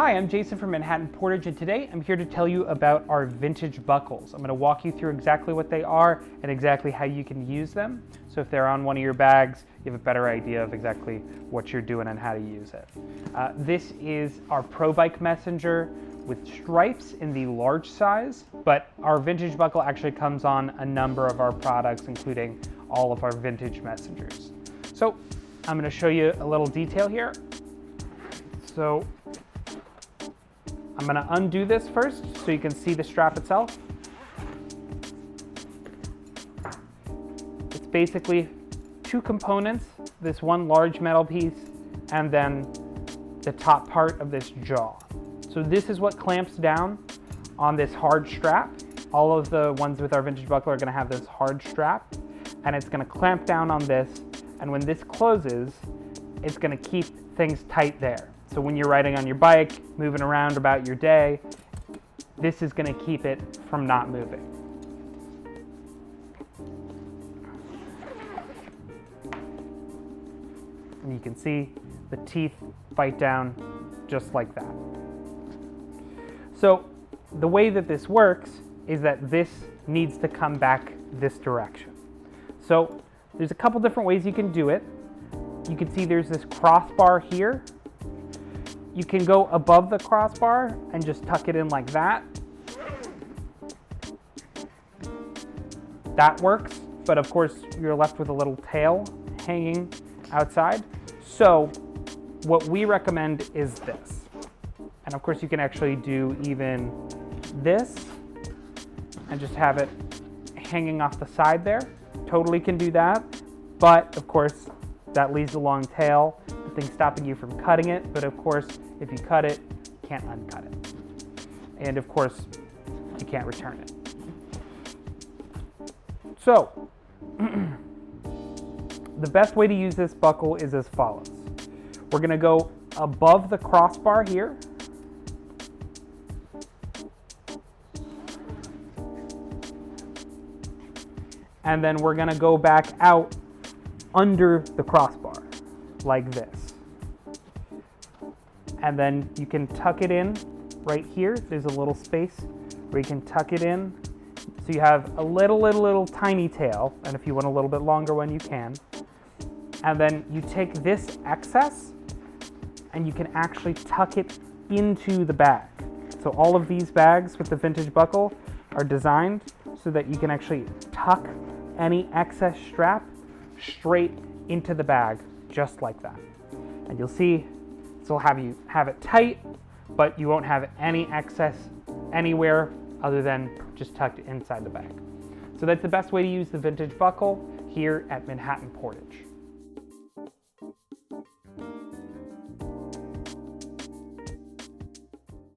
Hi, I'm Jason from Manhattan Portage, and today I'm here to tell you about our vintage buckles. I'm going to walk you through exactly what they are and exactly how you can use them. So if they're on one of your bags, you have a better idea of exactly what you're doing and how to use it. This is our Pro Bike Messenger with stripes in the large size, but our vintage buckle actually comes on a number of our products, including all of our vintage messengers. So I'm going to show you a little detail here. So I'm going to undo this first so you can see the strap itself. It's basically two components, this one large metal piece and then the top part of this jaw. So this is what clamps down on this hard strap. All of the ones with our vintage buckle are going to have this hard strap, and it's going to clamp down on this, and when this closes, it's going to keep things tight there. So when you're riding on your bike, moving around about your day, this is going to keep it from not moving. And you can see the teeth bite down just like that. So the way that this works is that this needs to come back this direction. So there's a couple different ways you can do it. You can see there's this crossbar here. You can go above the crossbar and just tuck it in like that. That works, but of course you're left with a little tail hanging outside. So what we recommend is this. And of course you can actually do even this and just have it hanging off the side there. Totally can do that, but of course that leaves a long tail, the thing stopping you from cutting it, but of course if you cut it, you can't uncut it. And of course you can't return it. So the best way to use this buckle is as follows. We're going to go above the crossbar here. And then we're going to go back out under the crossbar like this. And then you can tuck it in right here. There's a little space where you can tuck it in. So you have a little tiny tail, and if you want a little bit longer one, you can. And then you take this excess and you can actually tuck it into the bag. So all of these bags with the vintage buckle are designed so that you can actually tuck any excess strap straight into the bag, just like that. And you'll see this will have you have it tight, but you won't have any excess anywhere other than just tucked inside the bag. So that's the best way to use the vintage buckle here at Manhattan Portage.